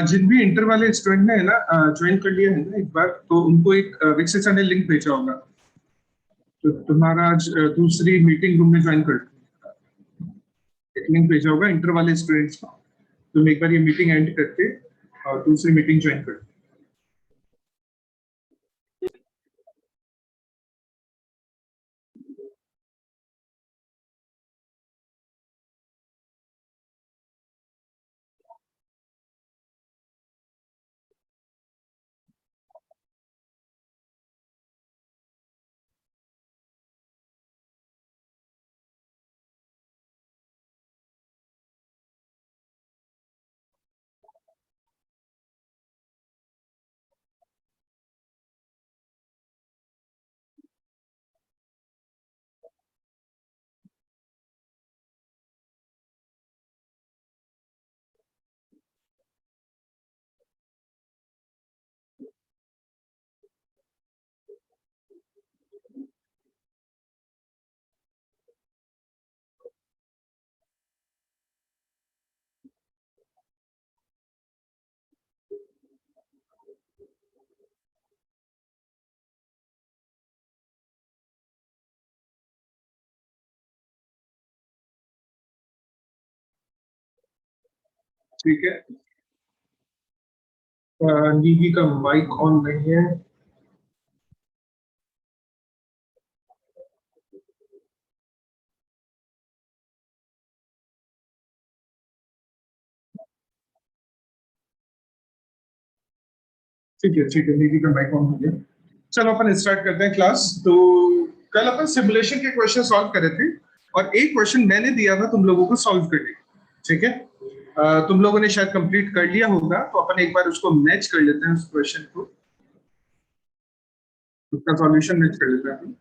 जिन भी इंटर वाले स्टूडेंट ने है ना ज्वाइन कर लिया है ना एक बार, तो उनको एक विक्सिसा ने लिंक भेजा होगा, तो तुम्हारा आज दूसरी मीटिंग रूम में ज्वाइन कर एक लिंक भेजा होगा इंटर वाले स्टूडेंट्स को। तुम एक बार ये मीटिंग एंड करके और दूसरी मीटिंग ज्वाइन कर। ठीक है, निधि का माइक ऑन नहीं है। ठीक है, निधि का माइक ऑन हो गया। चलो अपन स्टार्ट करते हैं क्लास। तो कल अपन सिमुलेशन के क्वेश्चन सॉल्व कर रहे थे और एक क्वेश्चन मैंने दिया था तुम लोगों को सॉल्व करने। ठीक है, तुम लोगों ने शायद कंप्लीट कर लिया होगा, तो अपन एक बार उसको मैच कर लेते हैं, उस क्वेश्चन को, उसका सॉल्यूशन मैच कर लेते हैं।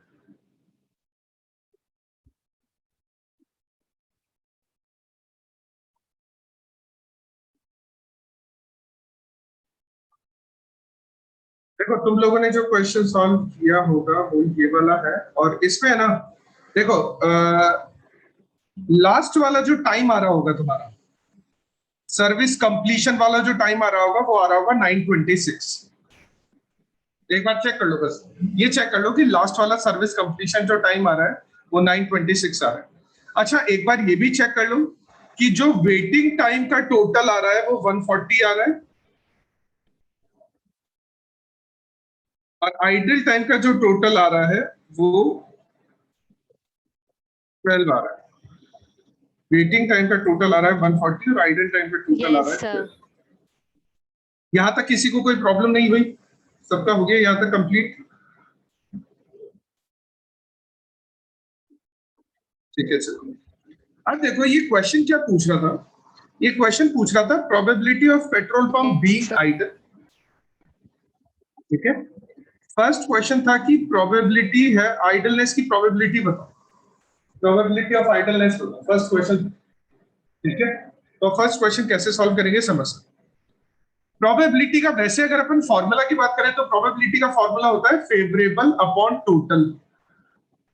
देखो तुम लोगों ने जो क्वेश्चन सॉल्व किया होगा वो ये वाला है, और इसमें है ना, देखो लास्ट वाला जो टाइम आ रहा होगा तुम्हारा, सर्विस कंप्लीशन वाला जो टाइम आ रहा होगा, वो आ रहा होगा 9:26। एक बार चेक कर लो, बस ये चेक कर लो कि लास्ट वाला सर्विस कंप्लीशन जो टाइम आ रहा है वो 9:26 आ रहा है। अच्छा, एक बार ये भी चेक कर लो कि जो वेटिंग टाइम का टोटल आ रहा है वो 140 आ रहा है, और आइडल टाइम का जो टोटल आ रहा है वो 12 आ रहा है। वेटिंग टाइम का टोटल आ रहा है 140 और आइडल टाइम का टोटल आ रहा है 12। यहां तक किसी को कोई प्रॉब्लम नहीं हुई? सबका हो गया यहां तक कंप्लीट? ठीक है, चलो। अब देखो ये क्वेश्चन क्या पूछ रहा था, ये क्वेश्चन पूछ रहा था probability of petrol pump being idle. ठीक है, फर्स्ट क्वेश्चन था कि प्रोबेबिलिटी है, आइडलनेस की प्रोबेबिलिटी बताओ, प्रोबेबिलिटी ऑफ आइडलनेस बताओ, फर्स्ट क्वेश्चन। ठीक है, तो फर्स्ट क्वेश्चन कैसे सॉल्व करेंगे समझ। प्रोबेबिलिटी का वैसे अगर अपन फॉर्मूला की बात करें तो प्रोबेबिलिटी का फॉर्मूला होता है favourable upon total,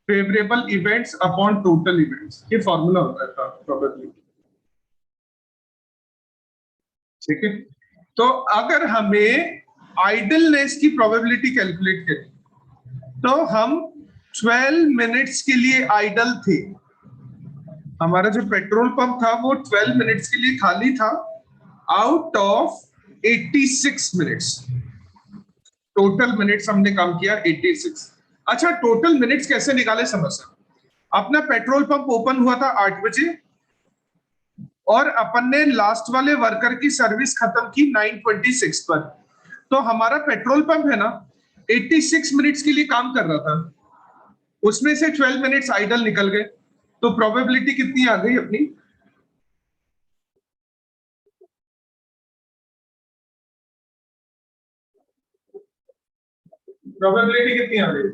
favourable events upon total events, ये फॉर्मूला होता है प्रोबेबिलिटी। ठीक है, तो अगर हमें आइडलनेस की प्रोबेबिलिटी कैलकुलेट करें तो हम 12 मिनट्स के लिए आइडल थे, हमारा जो पेट्रोल पंप था वो 12 मिनट्स के लिए खाली था out of 86 minutes, total minutes हमने काम किया 86। अच्छा, टोटल मिनट्स कैसे निकाले समझ। अपना पेट्रोल पंप ओपन हुआ था 8 बजे और अपन ने लास्ट वाले वर्कर की सर्विस खत्म की 9:26 पर, तो हमारा पेट्रोल पंप है ना 86 मिनट्स के लिए काम कर रहा था, उसमें से 12 मिनट्स आइडल निकल गए, तो प्रोबेबिलिटी कितनी आ गई अपनी, प्रोबेबिलिटी कितनी आ गई?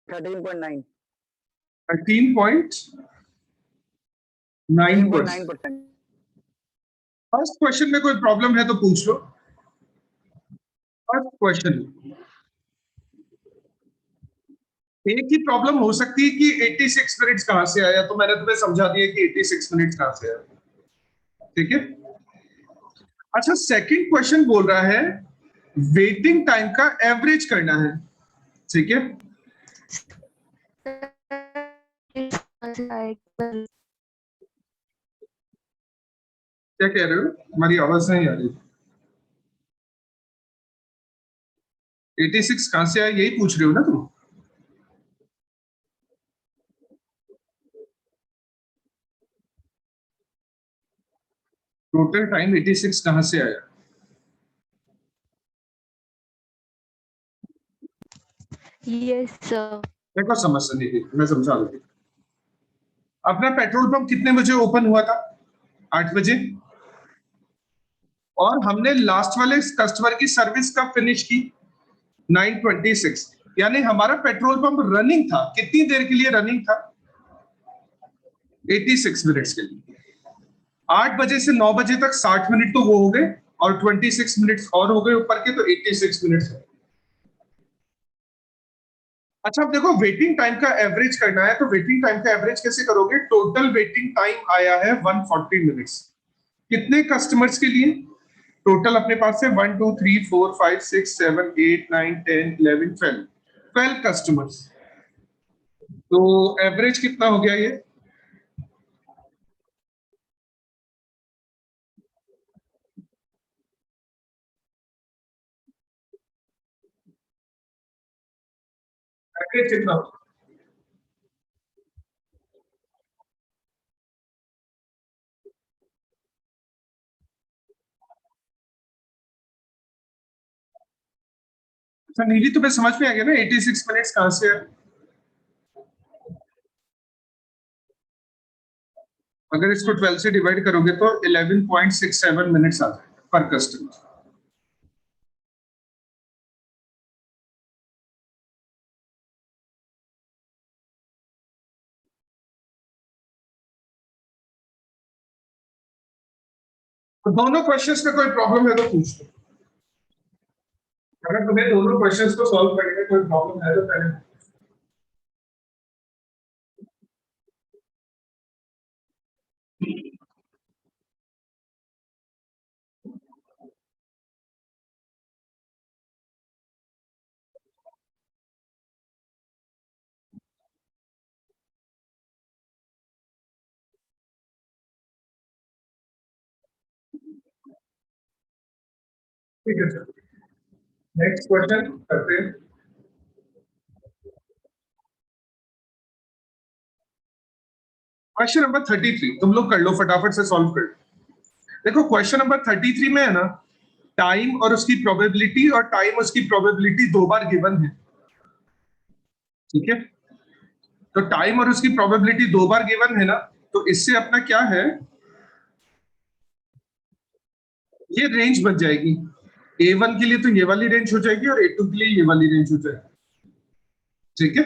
13.9 13.9%। फर्स्ट क्वेश्चन में कोई प्रॉब्लम है तो पूछ लो। फर्स्ट क्वेश्चन एक ही प्रॉब्लम हो सकती है कि 86 मिनट्स कहां से आया, तो मैंने तुम्हें समझा दिया कि 86 मिनट्स कहां से आया। ठीक है, अच्छा सेकंड क्वेश्चन बोल रहा है वेटिंग टाइम का एवरेज करना है। ठीक है, क्या कह रहे हो, हमारी आवाज नहीं आ रही। 86 कहां से आया यही पूछ रहे हो ना तुम? टोटल टाइम 86 कहां से आया? Yes sir. देखो समझ नहीं थी, मैं समझा दूंगी। अपना पेट्रोल पंप कितने बजे ओपन हुआ था? 8 बजे। और हमने लास्ट वाले कस्टमर की सर्विस कब फिनिश की? 9:26। यानी हमारा पेट्रोल पंप रनिंग था, कितनी देर के लिए रनिंग था? 86 मिनट्स के लिए। 8 बजे से 9 बजे तक 60 मिनट तो वो हो गए और 26 मिनट्स और हो गए ऊपर के, तो 86 मिनट्स है। अच्छा, अब देखो वेटिंग टाइम का एवरेज करना है, तो वेटिंग टाइम का एवरेज कैसे करोगे? टोटल वेटिंग टाइम आया है 140 मिनट्स, कितने कस्टमर्स के लिए? टोटल अपने पास है 1 2 3 4 5 6 7 8 9 10 11 12 कस्टमर्स, तो एवरेज कितना हो गया ये? एवरेज कितना? अच्छा नीली, तुम्हें समझ में आ गया ना 86 मिनट्स कहां से है? अगर इसको 12 से डिवाइड करोगे तो 11.67 मिनट्स आ जाएगा पर कस्टमर। तो दोनों क्वेश्चंस में कोई प्रॉब्लम है तो पूछ लो। अगर तुम्हें दोनों क्वेश्चंस को सॉल्व करने में कोई प्रॉब्लम है तो पहले। ठीक है सर, नेक्स्ट क्वेश्चन करते हैं। क्वेश्चन नंबर 33 तुम लोग कर लो, फटाफट से सॉल्व कर लो। देखो क्वेश्चन नंबर 33 में है ना, टाइम और उसकी प्रोबेबिलिटी और टाइम उसकी प्रोबेबिलिटी दो बार गिवन है। ठीक है, तो टाइम और उसकी प्रोबेबिलिटी दो बार गिवन है ना, तो इससे अपना क्या है ये रेंज बन जाएगी। A1 के लिए तो ये वाली रेंज हो जाएगी और A2 के लिए ये वाली रेंज हो जाएगी। ठीक है,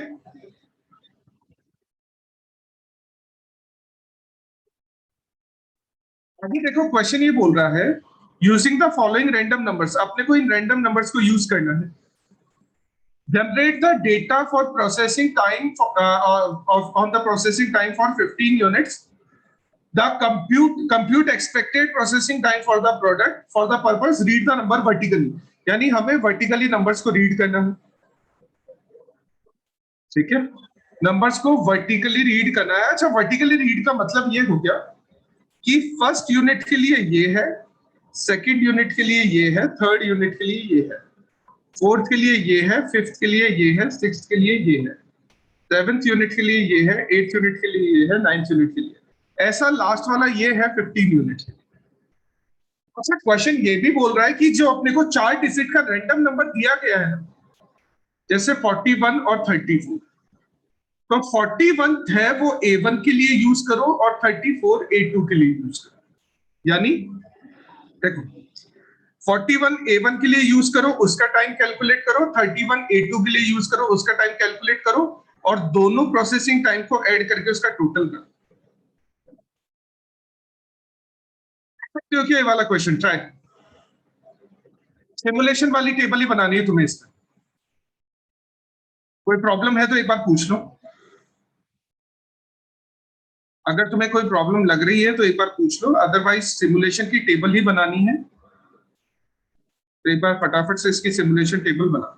अभी देखो क्वेश्चन ये बोल रहा है using the following random numbers, अपने को इन रैंडम नंबर्स को यूज करना है। Generate the data for processing time on the processing time for 15 units. The compute expected processing time for the product. For the purpose, read the number vertically. यानी हमें vertically numbers को read करना है। ठीक है, numbers को vertically read करना है। अच्छा, वर्टिकली रीड का मतलब ये हो गया कि फर्स्ट यूनिट के लिए ये है, सेकंड यूनिट के लिए ये है, थर्ड यूनिट के लिए ये है, फोर्थ के लिए ये है, फिफ्थ के लिए ये है, सिक्स्थ के लिए ये है, सेवेंथ यूनिट के लिए ये है, एट्थ यूनिट के लिए ये है, नाइन्थ यूनिट के लिए। ऐसा लास्ट वाला ये है 15 यूनिट। अच्छा, क्वेश्चन ये भी बोल रहा है कि जो अपने को 4 डिजिट का रैंडम नंबर दिया गया है, जैसे 41 और 34, तो 41 है वो A1 के लिए यूज करो और 34 A2 के लिए यूज करो। यानी देखो, 41 A1 के लिए यूज करो, उसका टाइम कैलकुलेट करो, 31 A2 के लिए यूज करो, उसका टाइम कैलकुलेट करो, और दोनों प्रोसेसिंग टाइम को ऐड करके उसका टोटल करो। क्योंकि ये वाला क्वेश्चन ट्राई, सिमुलेशन वाली टेबल ही बनानी है तुम्हें इसमें। कोई प्रॉब्लम है तो एक बार पूछ लो। अगर तुम्हें कोई प्रॉब्लम लग रही है तो एक बार पूछ लो, अदरवाइज सिमुलेशन की टेबल ही बनानी है तो एक बार फटाफट से इसकी सिमुलेशन टेबल बना।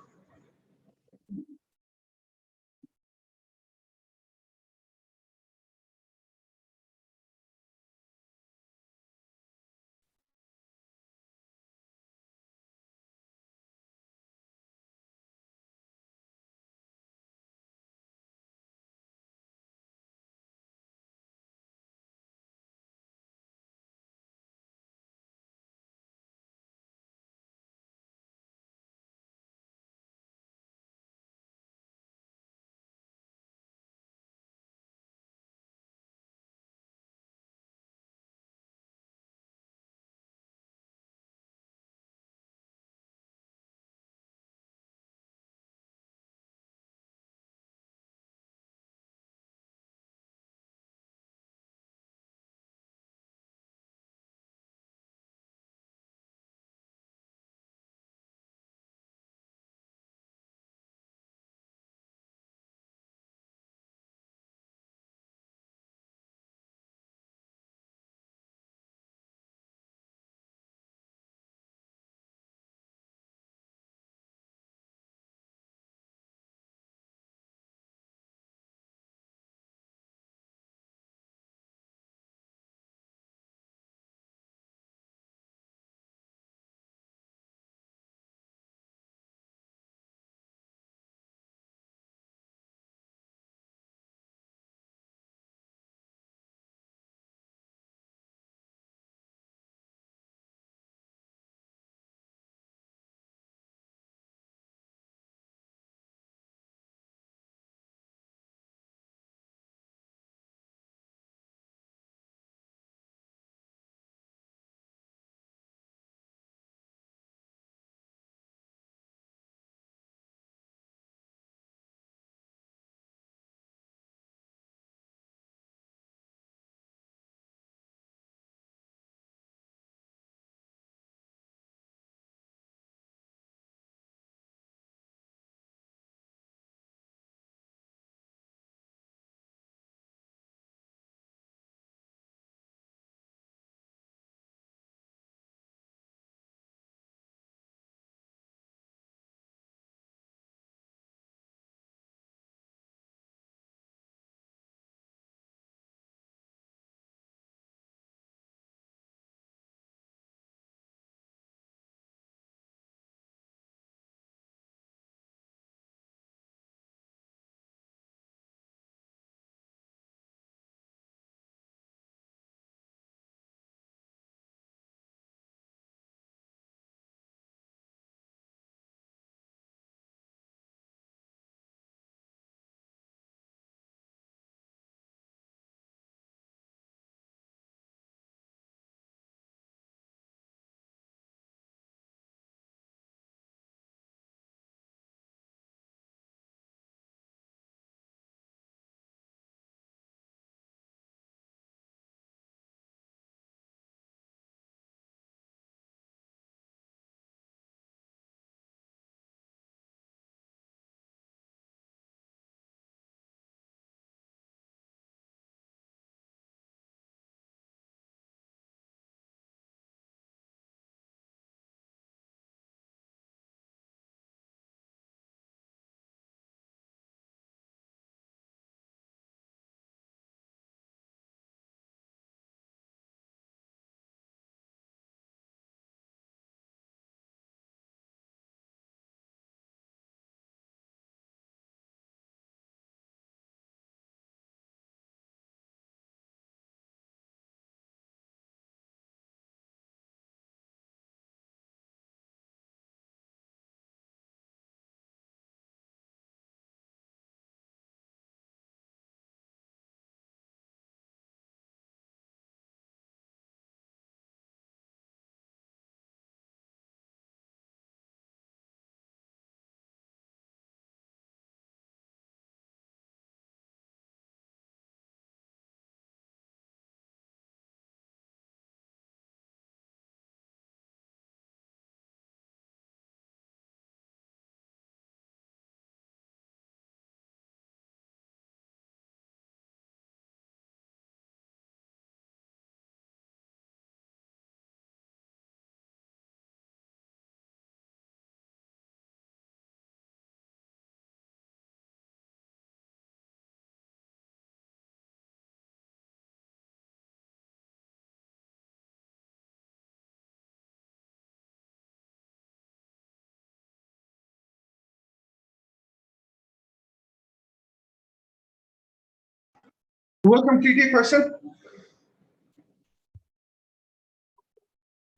हुआ कंप्लीट ये क्वेश्चन?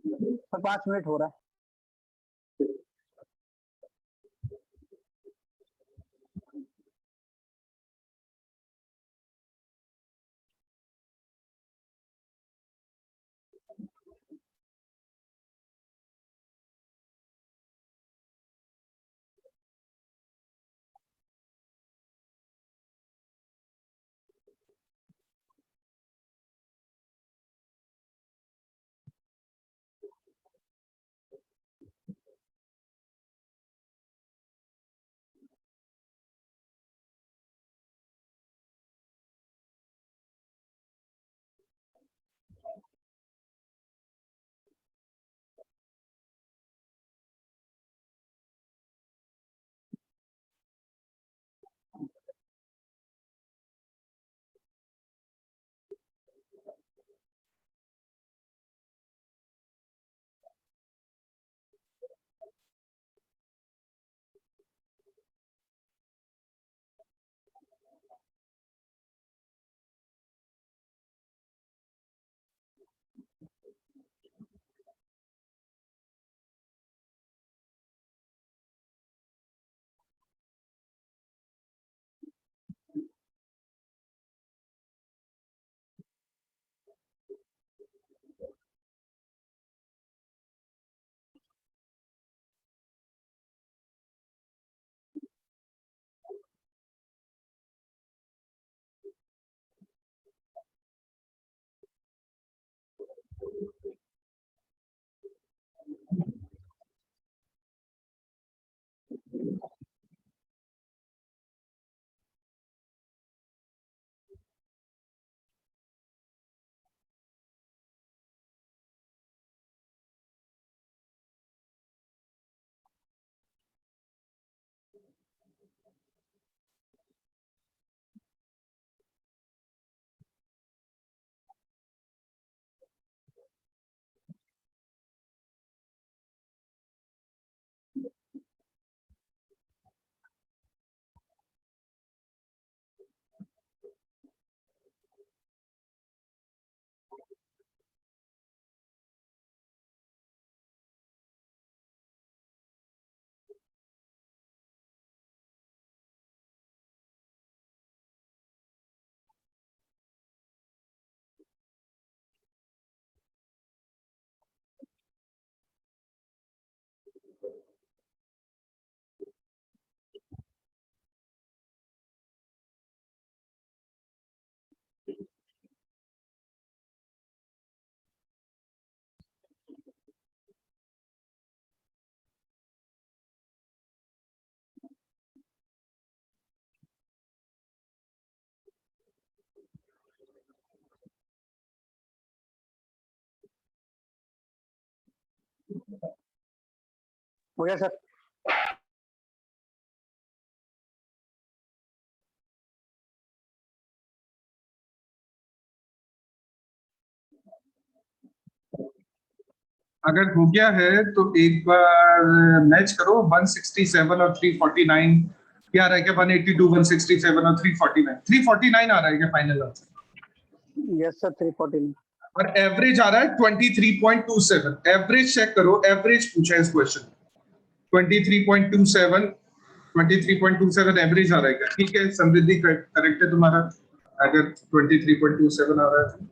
सर 5 मिनट हो रहा है। हो गया सर। अगर हो गया है तो एक बार मैच करो 167 और 349 क्या आ रहा है क्या? 182, 167 और 349, 349 आ रहा है क्या फाइनल आंसर? Yes sir 314। और एवरेज आ रहा है 23.27। एवरेज चेक करो, एवरेज पूछा है इस क्वेश्चन। 23.27, 23.27 एवरेज आ रहा है क्या? ठीक है, समृद्धि करेक्ट है तुम्हारा। अगर 23.27 आ रहा है तो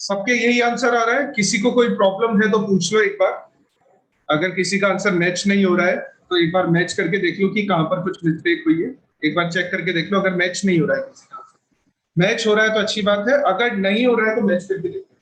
सबके यही आंसर आ रहा है? किसी को कोई प्रॉब्लम है तो पूछ लो एक बार। अगर किसी का आंसर मैच नहीं हो रहा है तो एक बार मैच करके देख लो कि कहां पर कुछ मिस्टेक हुई है। एक बार चेक करके देख लो, अगर मैच नहीं हो रहा है किसी का आंसर। मैच हो रहा है तो अच्छी बात है, अगर नहीं हो रहा है तो मैच करके देखो।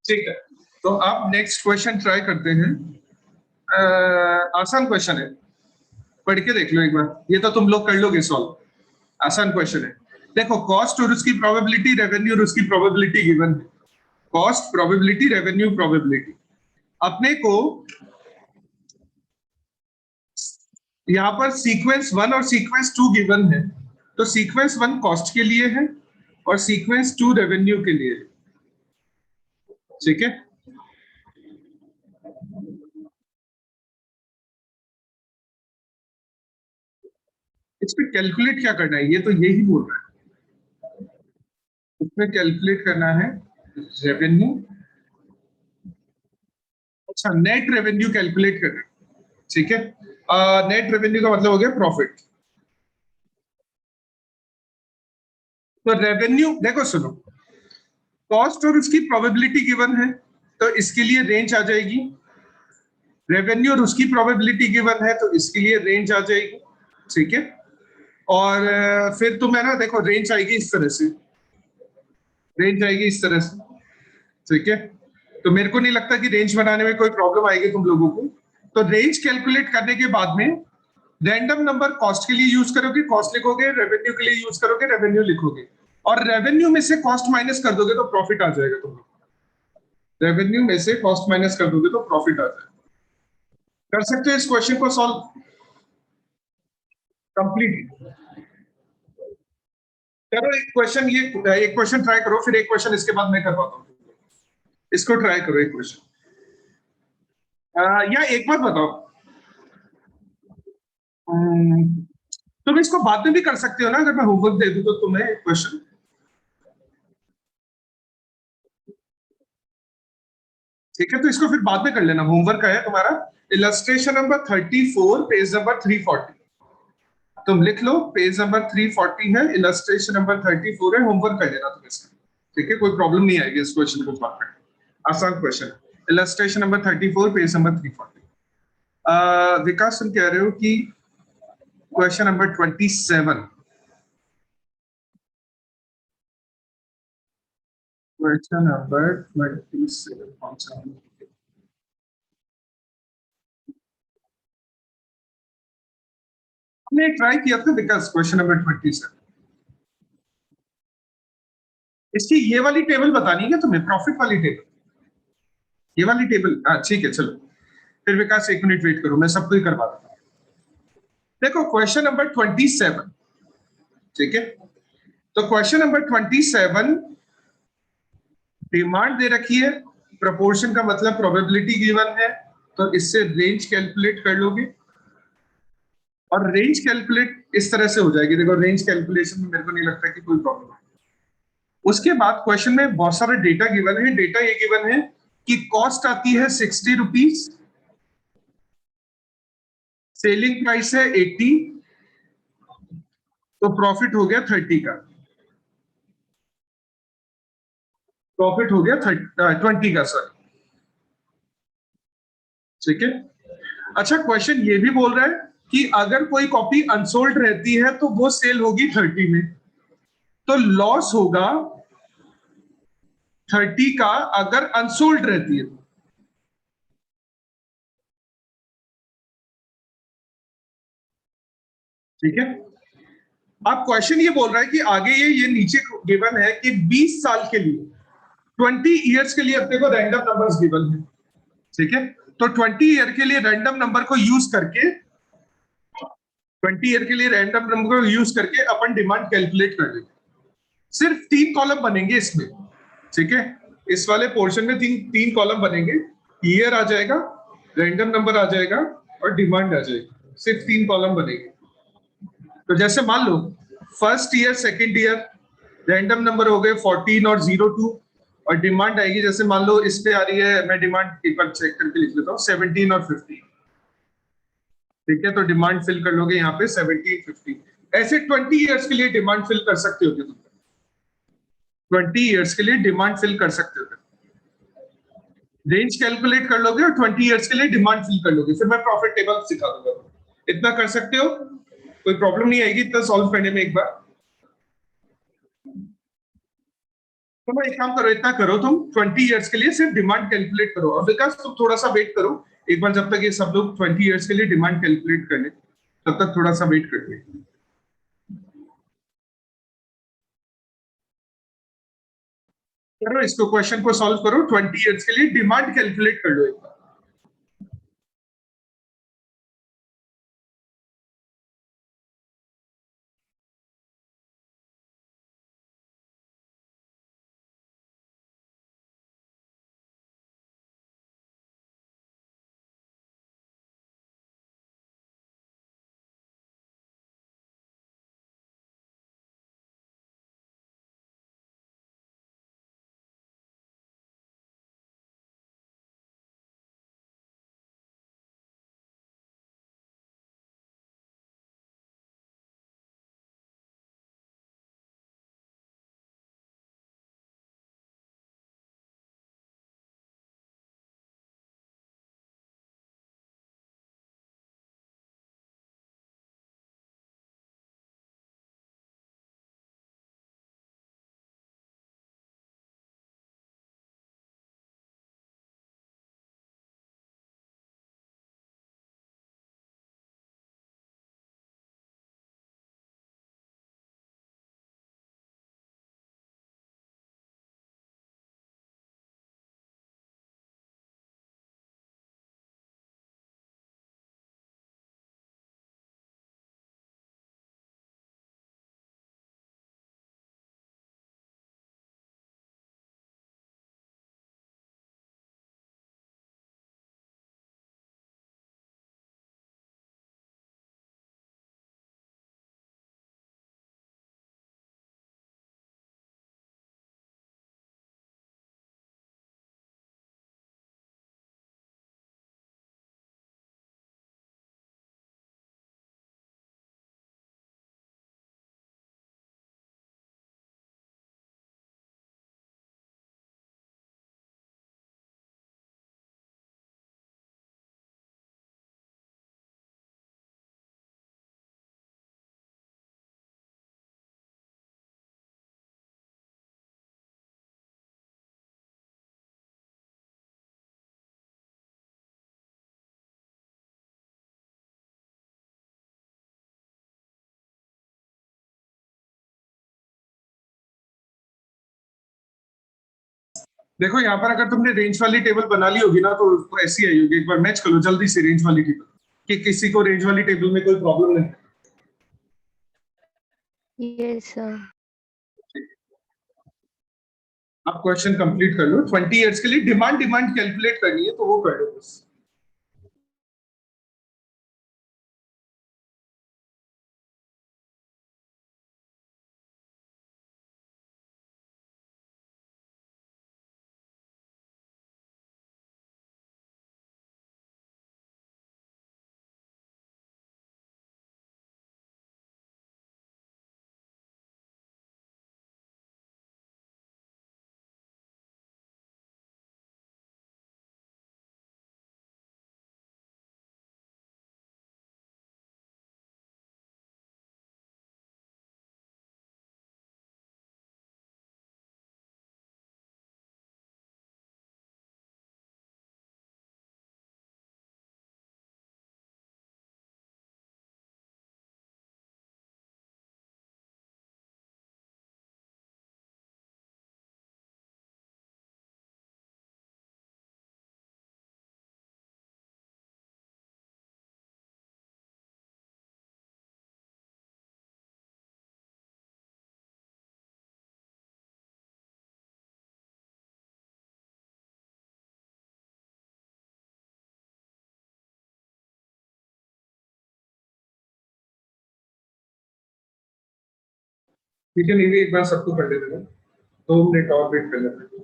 ठीक है, तो अब नेक्स्ट क्वेश्चन ट्राई करते हैं। आसान क्वेश्चन है, पढ़ के देख लो एक बार, ये तो तुम लोग कर लोगे सॉल्व। आसान क्वेश्चन है। देखो, कॉस्ट और उसकी प्रोबेबिलिटी, रेवेन्यू और उसकी प्रोबेबिलिटी गिवन है। Cost, probability, revenue, probability. अपने को यहाँ पर सीक्वेंस 1 और सीक्वेंस 2 गिवन है, तो सीक्वेंस 1 कॉस्ट के लिए है और सीक्वेंस 2 रेवेन्यू के लिए है। ठीक है, इस पे कैलकुलेट क्या करना है, ये तो यही बोल रहा है। इसमें कैलकुलेट करना है रेवेन्यू, अच्छा नेट रेवेन्यू कैलकुलेट करना है। ठीक है, नेट रेवेन्यू का मतलब हो गया प्रॉफिट। तो रेवेन्यू देखो, सुनो, कॉस्ट और उसकी प्रोबेबिलिटी गिवन है, तो इसके लिए रेंज आ जाएगी। रेवेन्यू और उसकी प्रोबेबिलिटी गिवन है, तो इसके लिए रेंज आ जाएगी। ठीक है, और फिर तुम्हें ना देखो, रेंज आएगी इस तरह से, रेंज आएगी इस तरह से। ठीक है, तो मेरे को नहीं लगता कि रेंज बनाने में कोई प्रॉब्लम आएगी तुम लोगों को। तो रेंज कैलकुलेट करने के बाद में रैंडम नंबर कॉस्ट के लिए यूज करोगे, कॉस्ट लिखोगे, रेवेन्यू के लिए यूज करोगे, रेवेन्यू लिखोगे, और रेवेन्यू में से कॉस्ट माइनस कर दोगे तो प्रॉफिट आ जाएगा। तुम लोग रेवेन्यू में से कॉस्ट माइनस कर दोगे तो प्रॉफिट आ जाएगा। कर सकते हो इस क्वेश्चन को सॉल्व कंप्लीट। करो एक क्वेश्चन, ये एक क्वेश्चन ट्राई करो, फिर एक क्वेश्चन इसके बाद मैं करवाता हूँ। इसको ट्राई करो एक क्वेश्चन। या एक बात बताओ, तुम इसको बाद में भी कर सकते हो ना, अगर मैं होमवर्क दे दूं तो तुम्हें एक क्वेश्चन। ठीक है, तो इसको फिर बाद में कर लेना, होमवर्क का है तुम्हारा। Illustration number 34, page number 340। तुम लिख लो, पेज नंबर 340 है, इलस्ट्रेशन नंबर 34 है, होमवर्क कर लेना तुम इसका। ठीक है, कोई प्रॉब्लम नहीं आएगी इस क्वेश्चन को सॉल्व करने, आसान क्वेश्चन है। Illustration number 34, page number 340। विकास, तुम कह रहे हो कि क्वेश्चन नंबर 27, क्वेश्चन नंबर 27 कौन सा है? हमने ट्राई किया था विकास, क्वेश्चन नंबर 27। इसकी ये वाली टेबल बतानी है क्या तुम्हें, प्रॉफिट वाली टेबल, ये वाली टेबल? हाँ ठीक है, चलो फिर विकास एक मिनट वेट करो, मैं सबको ही करवा देता हूँ। देखो क्वेश्चन नंबर 27, ठीक है, तो क्वेश्चन नंबर 27 डिमांड दे रखी है, प्रोपोर्शन का मतलब प्रोबेबिलिटी गिवन है, तो इससे रेंज कैलकुलेट कर लोगे, और रेंज कैलकुलेट इस तरह से हो जाएगी। देखो, रेंज कैलकुलेशन में मेरे को नहीं लगता कि कोई प्रॉब्लम है। उसके बाद क्वेश्चन में बहुत सारा डेटा गिवन है। डेटा ये गिवन है कि कॉस्ट आती है 60 रुपीज, सेलिंग प्राइस है 80, तो प्रॉफिट हो गया 30 का, प्रॉफिट हो गया 20 का, सॉरी। ठीक है, अच्छा क्वेश्चन ये भी बोल रहा है कि अगर कोई कॉपी अनसोल्ड रहती है तो वो सेल होगी 30 में, तो लॉस होगा 30 का अगर अनसोल्ड रहती है। ठीक है, अब क्वेश्चन ये बोल रहा है कि आगे ये नीचे गिवन है कि 20 साल के लिए, 20 इयर्स के लिए अपने को रैंडम नंबर्स गिवन है। ठीक है, तो 20 ईयर के लिए रैंडम नंबर को यूज करके, 20 ईयर के लिए रैंडम नंबर को यूज करके अपन डिमांड कैलकुलेट कर लेंगे। सिर्फ 3 कॉलम बनेंगे इसमें। ठीक है, इस वाले पोर्शन में तीन कॉलम बनेंगे, ईयर आ जाएगा, रैंडम नंबर आ जाएगा और डिमांड आ जाएगी। सिर्फ 3 कॉलम बनेंगे। तो जैसे मान लो first year, second year, random number हो गए 14 और 02, और डिमांड आएगी, जैसे मान लो इस पे आ रही है, मैं डिमांड एक बार चेक करके लिख लेता हूँ, 17 और 15। ठीक है, तो डिमांड फिल कर लोगे यहाँ पे 17, 15। ऐसे 20 इयर्स के लिए डिमांड फिल कर सकते हो तुम, 20 इयर्स के लिए डिमांड फिल कर सकते हो। रेंज कैलकुलेट कर लोगे और 20 इयर्स के लिए डिमांड फिल कर लोगे, फिर मैं प्रॉफिट टेबल सिखा दूंगा। इतना कर सकते हो, कोई प्रॉब्लम नहीं आएगी इतना सॉल्व करने में एक बार। तो एक काम करो, इतना करो, तुम 20 इयर्स के लिए सिर्फ डिमांड कैलकुलेट करो, और विकास तुम थोड़ा सा वेट करो एक बार, जब तक ये सब लोग 20 इयर्स के लिए डिमांड कैलकुलेट कर ले, तब तक थोड़ा सा वेट कर ले। करो इसको, क्वेश्चन को सॉल्व करो, 20 इयर्स के लिए डिमांड कैलकुलेट कर लो एक बार। देखो यहाँ पर अगर तुमने रेंज वाली टेबल बना ली होगी ना, तो ऐसी आई होगी, एक बार मैच कर लो जल्दी से रेंज वाली टेबल, कि किसी को रेंज वाली टेबल में कोई प्रॉब्लम नहीं। Yes, sir. आप क्वेश्चन कंप्लीट कर लो, 20 इयर्स के लिए डिमांड डिमांड कैलकुलेट करनी है, तो वो कर लो बस। ठीक है, नहीं भी एक बार सबको कर लेते हैं, 2 मिनट और वेट कर लेते हैं।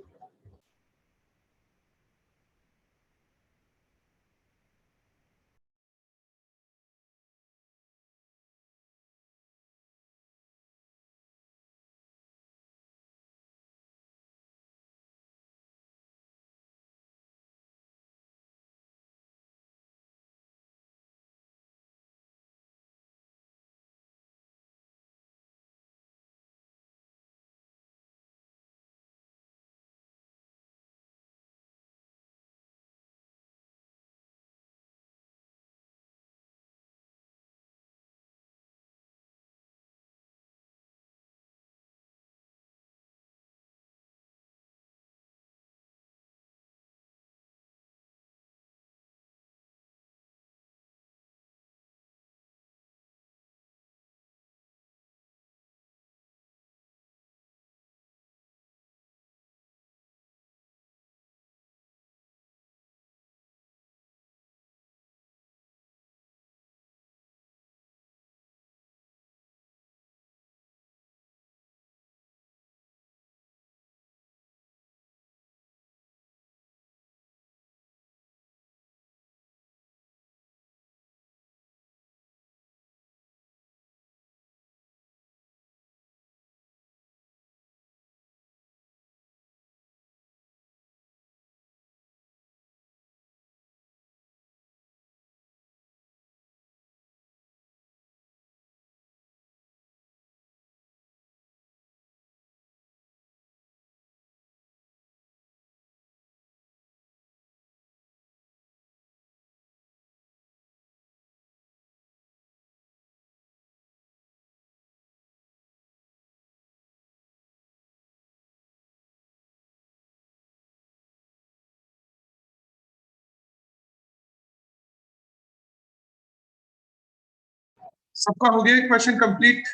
सबका हो गया क्वेश्चन कंप्लीट?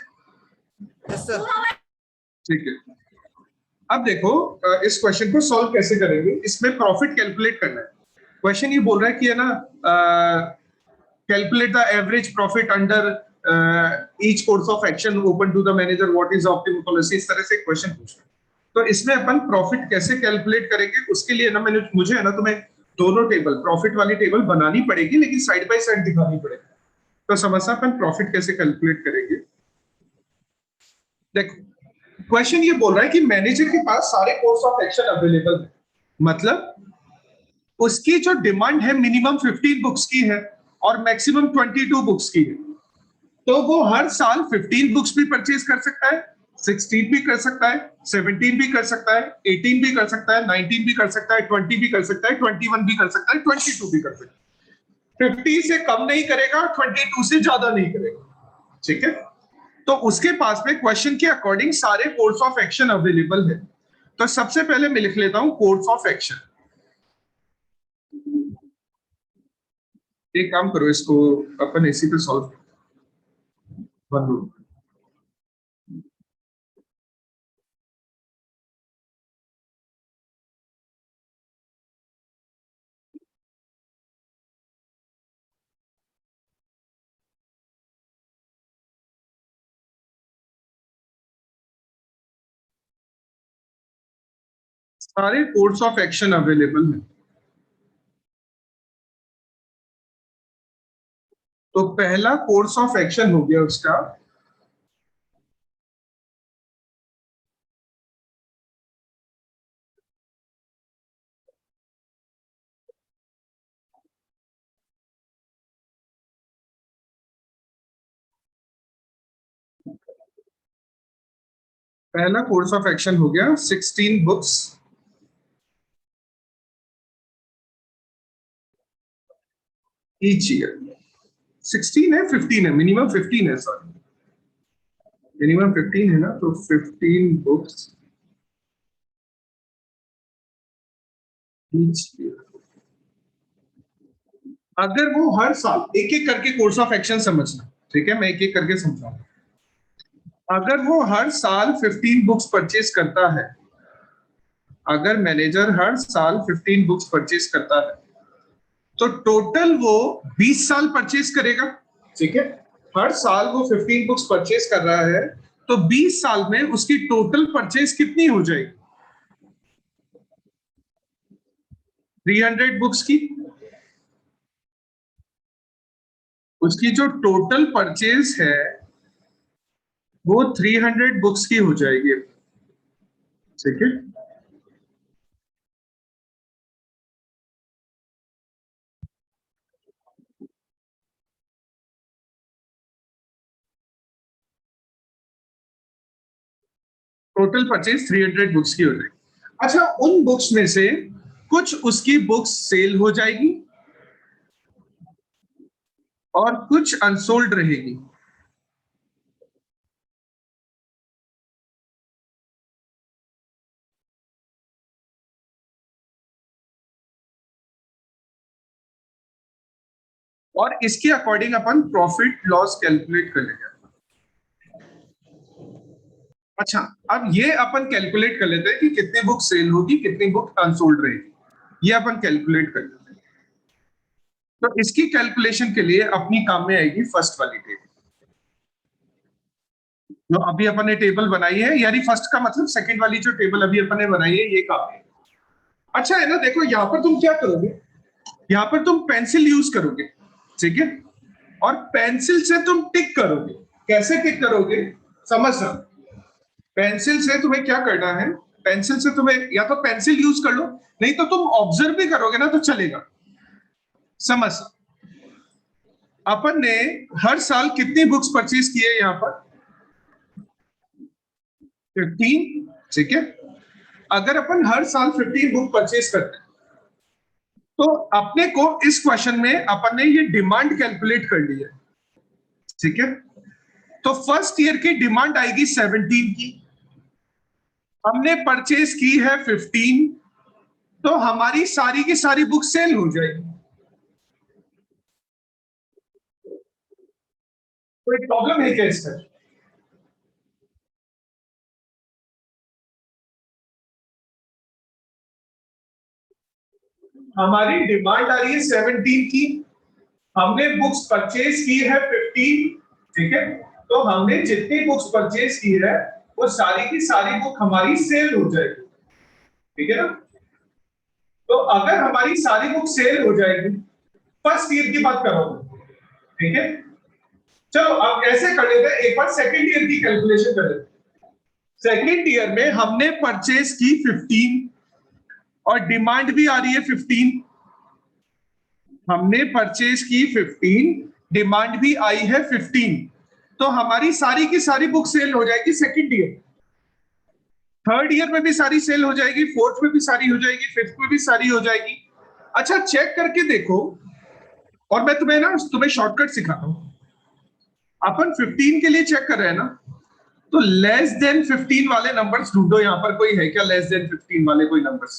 Yes sir. ठीक है, अब देखो इस क्वेश्चन को सॉल्व कैसे करेंगे। इसमें प्रॉफिट कैलकुलेट करना है। क्वेश्चन ये बोल रहा है कि है ना, calculate the average profit under each course of action open to the manager, what is optimum policy, इस तरह से क्वेश्चन पूछ रहा है। तो इसमें अपन प्रॉफिट कैसे कैलकुलेट करेंगे, उसके लिए ना मुझे है ना तुम्हें दोनों टेबल, प्रॉफिट वाली टेबल बनानी पड़ेगी, लेकिन साइड बाय साइड दिखानी पड़ेगी। तो समझना अपन प्रॉफिट कैसे कैलकुलेट करेंगे। देखो क्वेश्चन ये बोल रहा है कि मैनेजर के पास सारे कोर्स ऑफ एक्शन अवेलेबल है, मतलब उसकी जो डिमांड है मिनिमम 15 बुक्स की है और मैक्सिमम 22 बुक्स की है। तो वो हर साल 15 बुक्स भी परचेज कर सकता है, 16 भी कर सकता है, 17 भी कर सकता है, 18 भी कर सकता है, 19 भी कर सकता है, 20 भी कर सकता है, 21 भी कर सकता है, 22 भी कर सकता है। 50 से कम नहीं करेगा, 22 से ज्यादा नहीं करेगा। ठीक है, तो उसके पास में क्वेश्चन के अकॉर्डिंग सारे कोर्स ऑफ एक्शन अवेलेबल है। तो सबसे पहले मैं लिख लेता हूं कोर्स ऑफ एक्शन। एक काम करो, इसको अपन इसी पे सॉल्व बंद। सारे कोर्स ऑफ एक्शन अवेलेबल है। तो पहला कोर्स ऑफ एक्शन हो गया उसका पहला कोर्स ऑफ एक्शन हो गया 16 बुक्स ईच ईयर। 16 है, 15 है, मिनिमम 15 है, सॉरी मिनिमम 15 है ना, तो 15 बुक्स ईच ईयर। अगर वो हर साल एक एक करके कोर्स ऑफ एक्शन समझना, ठीक है, मैं एक एक करके समझाऊंगा। अगर वो हर साल 15 बुक्स परचेज करता है, अगर मैनेजर हर साल 15 बुक्स परचेज करता है, तो टोटल वो 20 साल परचेज करेगा। ठीक है, हर साल वो 15 बुक्स परचेज कर रहा है, तो 20 साल में उसकी टोटल परचेज कितनी हो जाएगी? 300 बुक्स की। उसकी जो टोटल परचेज है वो 300 बुक्स की हो जाएगी। ठीक है, टोटल परचेज 300 बुक्स की हो जाएगी। अच्छा, उन बुक्स में से कुछ उसकी बुक्स सेल हो जाएगी और कुछ अनसोल्ड रहेगी। और इसके अकॉर्डिंग अपन प्रॉफिट लॉस कैलकुलेट कर लेंगे। अच्छा, अब ये अपन कैलकुलेट कर लेते हैं कि कितनी बुक सेल होगी, कितनी बुक अनसोल्ड रहेगी, ये अपन कैलकुलेट कर लेते हैं। तो इसकी कैलकुलेशन के लिए अपनी काम में आएगी फर्स्ट वाली टेबल, जो अभी अपन ने टेबल बनाई है, यानी फर्स्ट का मतलब सेकंड वाली जो टेबल अभी अपन ने बनाई है, ये काम है। अच्छा है ना, देखो यहां पर तुम क्या करोगे, यहां पर तुम पेंसिल यूज करोगे, ठीक है, और पेंसिल से तुम टिक करोगे। कैसे टिक करोगे, समझ रहे? पेंसिल से तुम्हें क्या करना है, पेंसिल से तुम्हें या तो पेंसिल यूज कर लो, नहीं तो तुम ऑब्जर्व भी करोगे ना तो चलेगा। समझ, अपन ने हर साल कितनी बुक्स परचेज की है यहां पर? 15। ठीक है, अगर अपन हर साल 15 बुक परचेज करते हैं, तो अपने को इस क्वेश्चन में अपन ने ये डिमांड कैलकुलेट कर ली है। ठीक है, तो फर्स्ट ईयर की डिमांड आएगी 17 की, हमने परचेज की है 15, तो हमारी सारी की सारी बुक सेल हो जाएगी। कोई प्रॉब्लम है क्या इसमें? हमारी डिमांड आ रही है 17 की, हमने बुक्स परचेज की है 15, ठीक है? तो हमने जितनी बुक्स परचेज की है वो सारी की सारी बुक हमारी सेल हो जाएगी, ठीक है ना? तो अगर हमारी सारी बुक सेल हो जाएगी, फर्स्ट ईयर की बात कर रहा हूं, ठीक है? चलो अब ऐसे कर लेते हैं, एक बार सेकेंड ईयर की कैलकुलेशन कर लेते हैं। सेकेंड ईयर में हमने परचेज की 15 और डिमांड भी आ रही है 15। हमने परचेज की 15, डिमांड भी आई है 15, तो हमारी सारी की सारी बुक सेल हो जाएगी सेकेंड ईयर। थर्ड ईयर में भी सारी सेल हो जाएगी, फोर्थ में भी सारी हो जाएगी, फिफ्थ में भी सारी हो जाएगी। अच्छा चेक करके देखो, और मैं तुम्हें शॉर्टकट सिखाता हूं। अपन 15 के लिए चेक कर रहे हैं ना, तो लेस देन 15 वाले नंबर्स ढूंढो। यहां पर कोई है क्या लेस देन 15 वाले कोई नंबर्स?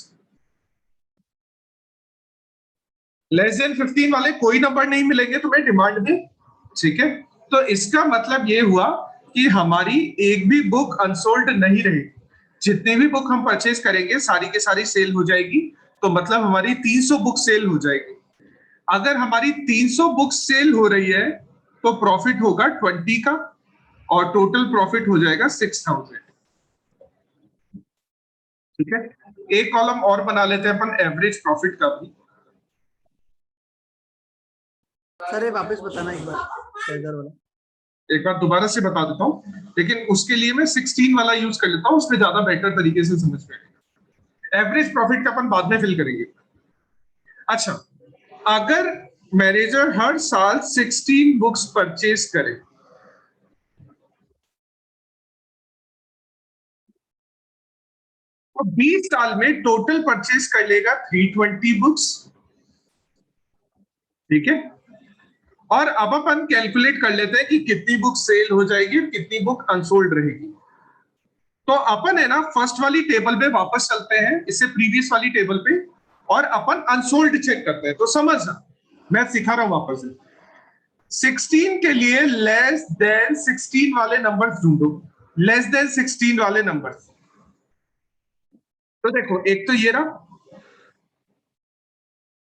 लेस देन 15 वाले कोई नंबर नहीं मिलेंगे तुम्हें डिमांड में, ठीक है? तो इसका मतलब ये हुआ कि हमारी एक भी बुक अनसोल्ड नहीं रहेगी। जितनी भी बुक हम परचेज करेंगे सारी की सारी सेल हो जाएगी, तो मतलब हमारी 300 बुक सेल हो जाएगी। अगर हमारी 300 बुक सेल हो रही है तो प्रॉफिट होगा 20 का, और टोटल प्रॉफिट हो जाएगा 6000, ठीक है? एक कॉलम और बना लेते हैं अपन एवरेज प्रॉफिट का भी। सर ये वापस बताना एक बार इधर वाला। एक बार दोबारा से बता देता हूं, लेकिन उसके लिए मैं 16 वाला यूज कर लेता हूं, उसमें ज्यादा बेटर तरीके से समझ में आएगा। एवरेज प्रॉफिट का अपन बाद में फिल करेंगे। अच्छा, अगर मैनेजर हर साल 16 बुक्स परचेज करे, तो 20 साल में टोटल परचेज कर लेगा 320 बुक्स, ठीक है? और अब अपन कैलकुलेट कर लेते हैं कि कितनी बुक सेल हो जाएगी, कितनी बुक अनसोल्ड रहेगी। तो अपन है ना फर्स्ट वाली टेबल पे वापस चलते हैं, इससे प्रीवियस वाली टेबल पे, और अपन अनसोल्ड चेक करते हैं। तो समझना, मैं सिखा रहा हूं वापस से। 16 के लिए लेस देन 16 वाले नंबर्स ढूंढो, लेस देन 16 वाले नंबर्स। तो देखो, एक तो ये रहा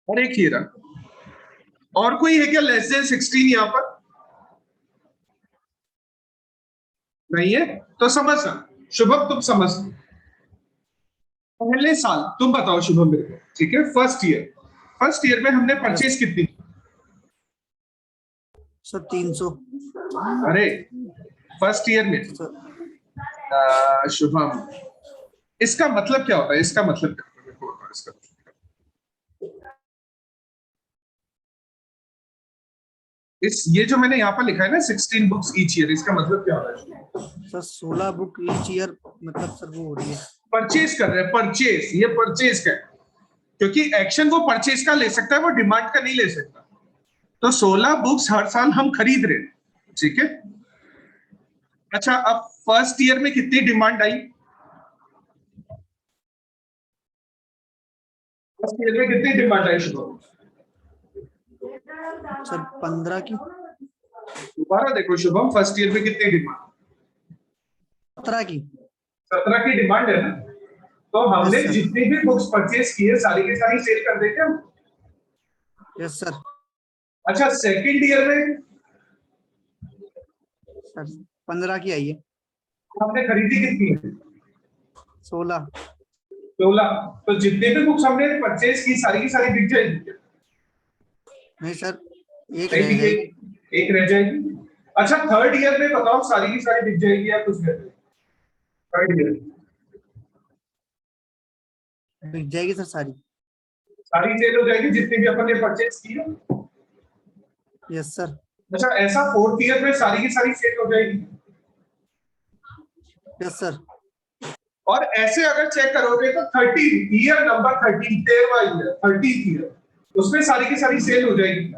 और एक ये रहा। और कोई है क्या लेस देन 16 यहां पर? नहीं है? तो समझना शुभम, तुम समझ, पहले साल तुम बताओ शुभम मेरे को, ठीक है? फर्स्ट ईयर में हमने परचेज कितनी? सर 300। अरे फर्स्ट ईयर में शुभम, इसका मतलब क्या होता है? इसका मतलब क्या होता है? मेरे को बताओ इसका। ये जो मैंने यहाँ पर लिखा है ना 16 बुक्स ईच ईयर, इसका मतलब क्या होता है? सर 16 बुक ईच ईयर, मतलब सर वो हो रही है परचेज कर रहे हैं, परचेज, ये परचेज का है, क्योंकि एक्शन वो परचेज का ले सकता है, वो डिमांड का नहीं ले सकता। तो 16 बुक्स हर साल हम खरीद रहे हैं, ठीक है? अच्छा, अब फर्स्ट ईयर में कितनी डिमांड आई? फर्स्ट ईयर में कितनी डिमांड आई शुभम? सर 15 की। दोबारा देखो शुभम, फर्स्ट ईयर में कितनी डिमांड? 17 की। 17 की डिमांड है ना? तो हमने Yes, sir. जितनी भी बुक्स परचेज की है सारी की सारी सेल कर देंगे हम। Yes sir. अच्छा, सेकंड ईयर में सर 15 की आई है। हमने खरीदी कितनी है? 16। 16। तो जितने भी बुक्स हमने परचेज की सारी बिक जाएगी? नहीं सर, एक नहीं रह बिकेगी, जाएगी। एक रह जाएगी। अच्छा, थर्ड ईयर में बताओ सारी की सारी बिक जाएगी या कुछ रह जाएगी? थर्ड ईयर बिक जाएगी सर सारी। सारी सेल हो जाएगी जितनी भी अपन ने परचेज की है? Yes sir. अच्छा, ऐसा फोर्थ ईयर में सारी की सारी सेल हो जाएगी? Yes sir. और ऐसे अगर चेक करोगे तो 13 ईयर नंबर 13, 13वां ईयर, 13th ईयर, उसमें सारी की सारी सेल हो जाएगी?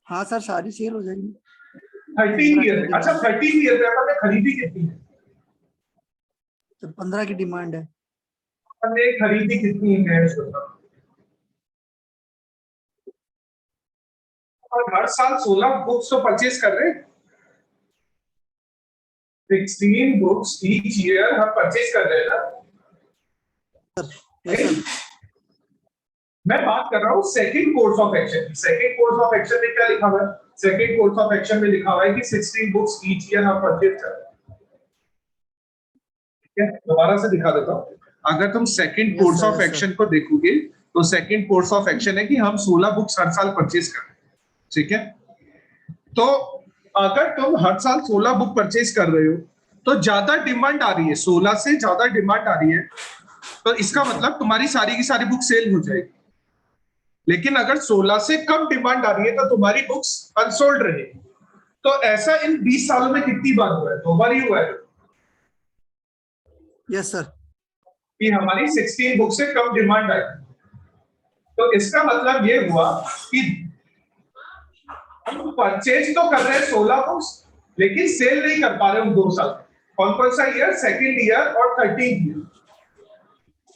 हाँ सर, सारी सेल हो जाएगी। 13 ईयर में। अच्छा, 13 ईयर में अपन ने खरीदी कितनी है? तो 15 की डिमांड है। अपन ने खरीदी कितनी है? और हर साल 16 बुक्स तो परचेज कर रहे हैं। 16 बुक्स ईच ईयर हम परचेज कर रहे हैं ना। Yes sir. मैं बात कर रहा हूँ second course of action. Second course of action में क्या लिखा हुआ है? सेकंड कोर्स ऑफ एक्शन में लिखा हुआ है कि 16 बुक्स ईच ईयर हम परचेज कर रहे हैं। ठीक है, दोबारा से दिखा देता हूँ। अगर तुम second Yes, course sir, of yes, action को देखोगे तो सेकंड कोर्स ऑफ एक्शन है कि हम 16 बुक्स हर साल परचेज कर रहे हैं। ठीक है, तो अगर तुम हर साल 16 बुक परचेज कर रहे हो तो ज्यादा डिमांड आ रही है, 16 से ज्यादा डिमांड आ रही है, तो इसका मतलब तुम्हारी सारी की सारी बुक सेल हो जाएगी। लेकिन अगर 16 से कम डिमांड आ रही है तो तुम्हारी बुक्स अनसोल्ड रहेगी। तो ऐसा इन 20 सालों में कितनी बार हुआ है? 2 बार ही हुआ है यस सर। कि हमारी 16 बुक से कम डिमांड आई। तो इसका मतलब ये हुआ कि हम परचेज तो कर रहे हैं 16 बुक्स, लेकिन सेल नहीं कर पा रहे हम 2 साल। कौन कौन सा ईयर? सेकंड ईयर और 13th ईयर।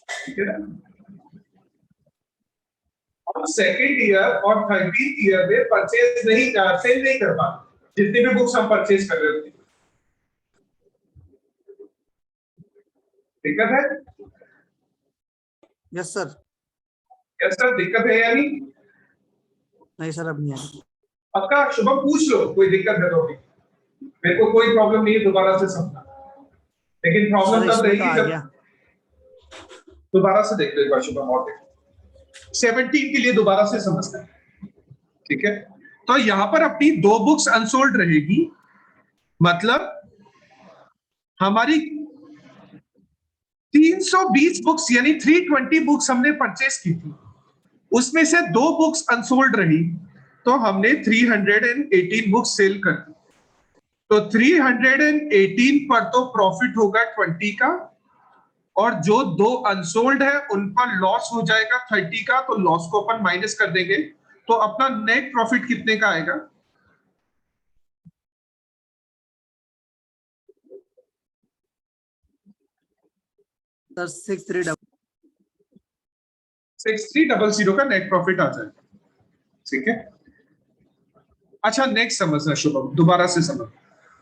ठीक है ना? हम सेकंड ईयर और 13th ईयर में परचेज नहीं सेल नहीं कर पा रहे जितनी भी बुक्स हम परचेज कर रहे थे। दिक्कत है? Yes sir. यस सर, दिक्कत है या नहीं? नहीं सर, अब नहीं आएगी। पक्का? शुभम पूछ लो कोई दिक्कत है तो भी। मेरे को कोई प्रॉब्लम नहीं है दोबारा से समझना, लेकिन सर प्रॉब्लम तब इसमें तो रहेगी आ जब गया। दोबारा से देख लो एक बार शुभम, और देखो 17 के लिए दोबारा से समझना है। ठीक है, तो यहां पर अपनी 2 बुक्स अनसोल्ड रहेगी, मतलब हमारी 320 बुक्स यानी 320 बुक्स हमने परचेस की थी, उसमें से 2 बुक्स अनसोल्ड रही, तो हमने 318 बुक्स सेल कर दी। तो 318 पर तो प्रॉफिट होगा 20 का, और जो 2 अनसोल्ड है उन पर लॉस हो जाएगा 30 का, तो लॉस को अपन माइनस कर देंगे। तो अपना नेट प्रॉफिट कितने का आएगा? सर 6300। 6300 का नेट प्रॉफिट आ जाएगा। ठीक है, अच्छा नेक्स्ट समझना शुभम, दोबारा से समझ,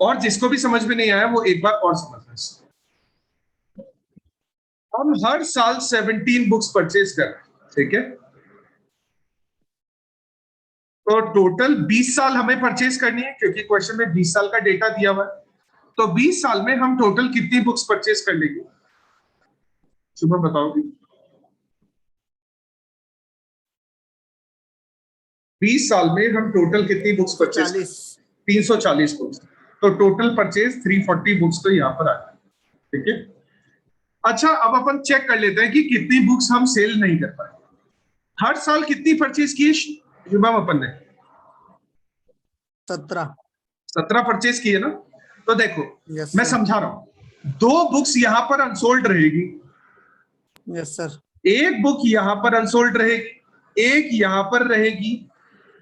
और जिसको भी समझ में नहीं आया वो एक बार और समझना। हम हर साल 17 बुक्स परचेज कर रहे हैं। ठीक है, तो टोटल 20 साल हमें परचेज करनी है, क्योंकि क्वेश्चन में 20 साल का डेटा दिया हुआ है। तो 20 साल में हम टोटल कितनी बुक्स परचेज कर लेंगे? सुबह बताओगे? 20 साल में हम टोटल कितनी बुक्स परचेज? 40। 340 बुक्स। तो टोटल परचेज 340 बुक्स तो यहाँ पर आ गए। ठीक है, अच्छा अब अपन चेक कर लेते हैं कि कितनी बुक्स हम सेल नहीं कर पाए। हर साल कितनी परचेज की शुभम अपन ने? 17 परचेज किए ना। तो देखो यस मैं सर। समझा रहा हूं, 2 बुक्स यहां पर अनसोल्ड रहेगी, यस सर। 1 बुक यहां पर अनसोल्ड रहेगी, 1 यहां पर रहेगी,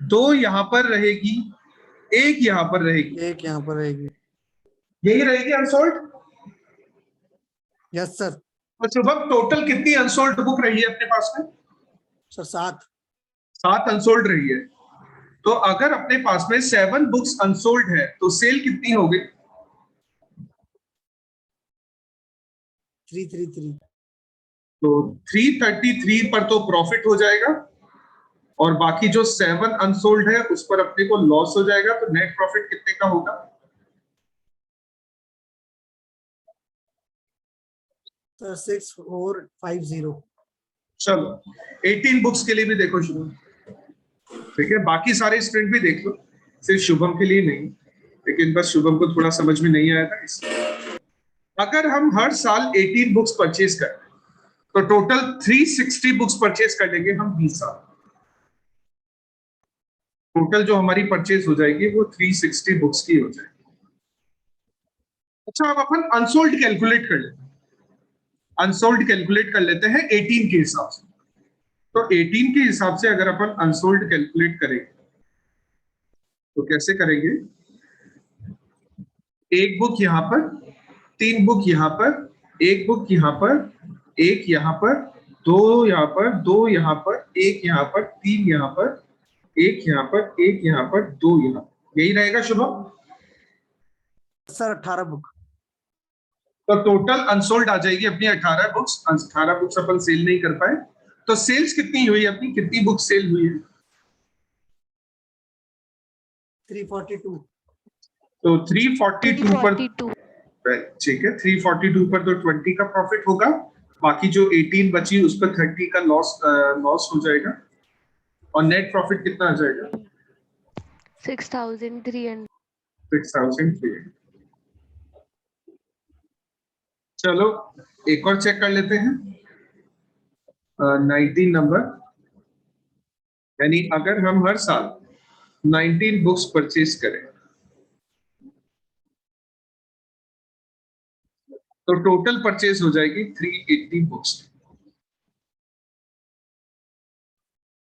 2 यहां पर रहेगी, 1 यहां पर रहेगी। एक यहाँ पर रहेगी। यही रहेगी अनसोल्ड। Yes sir. तो शुभम टोटल कितनी अनसोल्ड बुक रही है अपने पास में? सर 7। 7 अनसोल्ड रही है। तो अगर अपने पास में 7 बुक्स अनसोल्ड है तो सेल कितनी हो गई? 333। तो 333 पर तो प्रॉफिट हो जाएगा, और बाकी जो 7 अनसोल्ड है उस पर अपने को लॉस हो जाएगा। तो नेट प्रॉफिट कितने का होगा? सर 6450। चलो 18 बुक्स के लिए भी देखो शुभम। ठीक है, बाकी सारे स्टूडेंट भी देख लो, सिर्फ शुभम के लिए नहीं, लेकिन बस शुभम को थोड़ा समझ में नहीं आया था इसलिए। अगर हम हर साल 18 बुक्स परचेज करें तो टोटल 360 बुक्स परचेज कर लेंगे हम 20 साल। टोटल जो हमारी परचेज हो जाएगी वो 360 बुक्स की हो जाएगी। अच्छा अब अपन अनसोल्ड कैलकुलेट कर लेते हैं। अनसोल्ड कैलकुलेट कर लेते हैं 18 के हिसाब से। तो 18 के हिसाब से अगर अपन अनसोल्ड कैलकुलेट करेंगे तो कैसे करेंगे? 1 बुक यहां पर, 3 बुक यहां पर, 1 बुक यहां पर, 1 यहां पर, 2 यहां पर, 2 यहां पर, 1 यहां पर, 3 यहां पर, एक यहाँ पर, एक यहाँ पर, दो यहाँ, यही रहेगा शुभम। Sir 18 book. तो टोटल अनसोल्ड आ जाएगी अपनी 18 बुक्स। 18 बुक्स अपन सेल नहीं कर पाए, तो सेल्स कितनी हुई अपनी, कितनी बुक सेल हुई है? 342। तो 342 पर, 342. ठीक है, 342 पर तो 20 का प्रॉफिट होगा, बाकी जो 18 बची उस पर 30 का लॉस हो जाएगा, और नेट प्रॉफिट कितना आ जाएगा? 6,300. 6,300। चलो एक और चेक कर लेते हैं। 19 नंबर, यानी अगर हम हर साल 19 बुक्स परचेज करें तो टोटल परचेज हो जाएगी 380 बुक्स।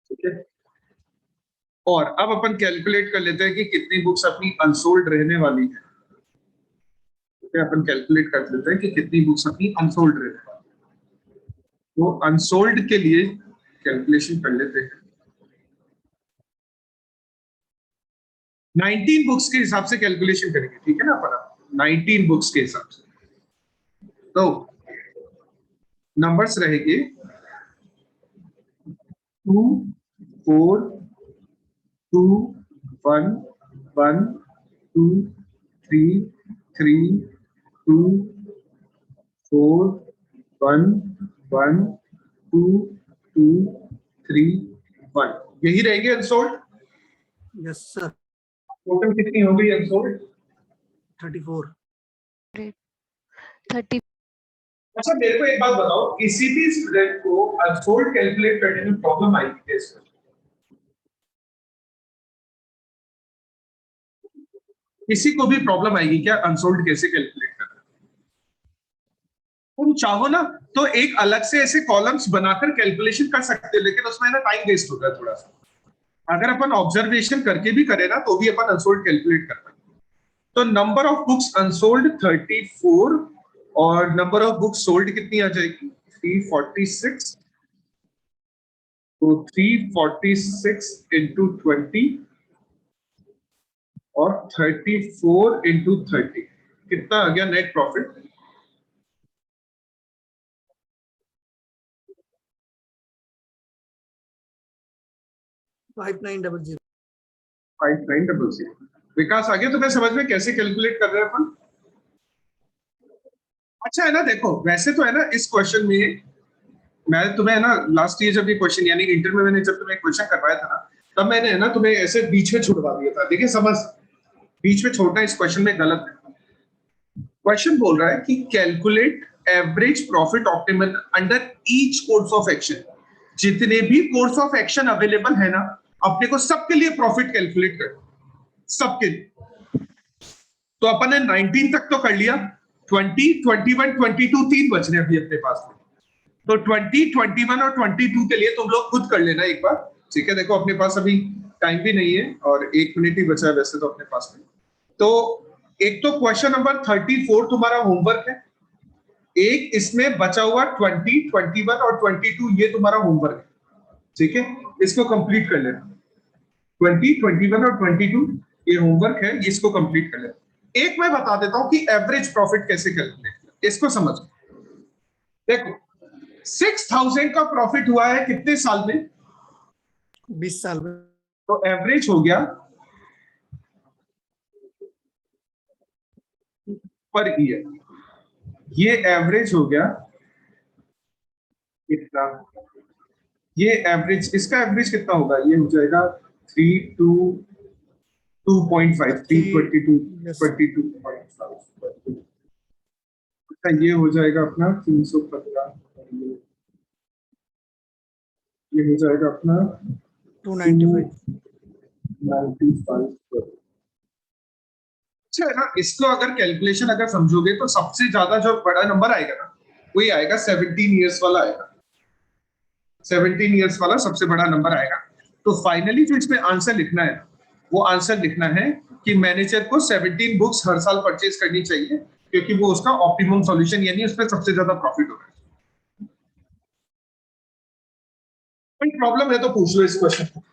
ठीक है, और अब अपन कैलकुलेट कर लेते हैं कि कितनी बुक्स अपनी अनसोल्ड रहने वाली है। ठीक है, अपन कैलकुलेट कर लेते हैं कि कितनी बुक्स अपनी अनसोल्ड रहने वाली है। तो अनसोल्ड के लिए कैलकुलेशन कर लेते हैं। 19 बुक्स के हिसाब से कैलकुलेशन करेंगे, ठीक है ना अपन? 19 बुक्स के हिसाब से तो नंबर्स रहेंगे 2 4 2 1 1 2 3 3 2 4 1 1 2 2 3 1, यही रहेंगे अनसोल्ड। Yes sir. टोटल कितनी हो गई अनसोल्ड? 34। 30. अच्छा मेरे को एक बात बताओ, किसी भी स्टूडेंट को अनसोल्ड कैलकुलेट करने में प्रॉब्लम आएगी कैसे? किसी को भी प्रॉब्लम आएगी क्या अनसोल्ड कैसे कैलकुलेट करना? तुम चाहो ना तो एक अलग से ऐसे कॉलम्स बनाकर कैलकुलेशन कर सकते हो, लेकिन उसमें ना टाइम वेस्ट होता है थोड़ा सा। अगर अपन ऑब्जर्वेशन करके भी करें ना तो भी अपन अनसोल्ड कैलकुलेट कर पाएंगे। तो नंबर ऑफ बुक्स अनसोल्ड 34, और नंबर ऑफ बुक्स सोल्ड कितनी आ जाएगी? 346। तो 346 इंटू 20 और 34 इंटू 30, कितना आ गया नेट प्रॉफिट? 5900। 5900। विकास आ गया तुम्हें समझ में कैसे कैलकुलेट कर रहे हैं अपन? अच्छा है ना, देखो वैसे तो है ना इस क्वेश्चन में, मैं तुम्हें है ना लास्ट ईयर जब ये क्वेश्चन यानी इंटर में मैंने जब तुम्हें क्वेश्चन करवाया था ना, तब मैंने है ना तुम्हें ऐसे बीच में छुड़वा दिया था। देखिए समझ, बीच में छोड़ना इस क्वेश्चन में गलत है। क्वेश्चन बोल रहा है कि calculate average profit optimal under each course of action. जितने भी कोर्स ऑफ एक्शन अवेलेबल है ना, अपने को सबके लिए प्रॉफिट कैलकुलेट कर, सबके लिए। तो अपन ने 19 तक तो कर लिया, 20 21 22 तीन बच रहे अभी अपने पास में। तो 20 21 और 22 के लिए तुम लोग खुद कर लेना एक बार, ठीक है? देखो अपने पास अभी टाइम भी नहीं है और 1 मिनट ही बचा है वैसे तो अपने पास में। तो एक तो क्वेश्चन नंबर 34 तुम्हारा होमवर्क है, एक इसमें बचा हुआ 20 21 और 22 ये तुम्हारा होमवर्क है, ठीक है? इसको कंप्लीट कर लेना। 20 21 और 22 ये होमवर्क है, इसको कंप्लीट कर लेना। एक मैं बता देता हूं कि एवरेज प्रॉफिट कैसे कैलकुलेट करना, इसको समझ। देखो 6,000 का प्रॉफिट हुआ है कितने साल में? 20 साल में। तो एवरेज हो गया पर ईयर, ये एवरेज हो गया कितना? ये एवरेज, इसका एवरेज कितना होगा? ये हो जाएगा 3 2 2.5 322 22.5। अच्छा ये हो जाएगा अपना 315, ये हो जाएगा अपना 295। 95। अच्छा है ना, इसको अगर कैलकुलेशन अगर समझोगे तो सबसे ज्यादा जो बड़ा नंबर आएगा ना वही आएगा 17 इयर्स वाला आएगा। 17 इयर्स वाला सबसे बड़ा नंबर आएगा। तो फाइनली जो इसमें आंसर लिखना है वो आंसर लिखना है कि मैनेजर को 17 बुक्स हर साल परचेज करनी चाहिए, क्योंकि वो उसका ऑप्टिमम सॉल्यूशन यानी उसमें सबसे ज्यादा प्रॉफिट होगा। कोई प्रॉब्लम है तो पूछ लो इस क्वेश्चन को।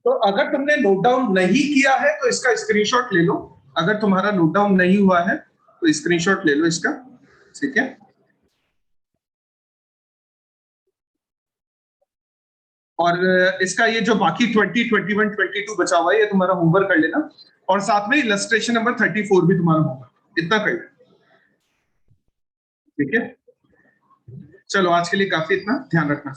तो अगर तुमने नोट डाउन नहीं किया है तो इसका स्क्रीनशॉट ले लो। अगर तुम्हारा नोट डाउन नहीं हुआ है तो स्क्रीनशॉट ले लो इसका, ठीक है। और इसका ये जो बाकी 20, 21, 22 बचा हुआ है ये तुम्हारा होमवर्क कर लेना, और साथ में इलस्ट्रेशन नंबर 34 भी तुम्हारा होगा, इतना कर लेना, ठीक है। चलो आज के लिए काफी, इतना ध्यान रखना।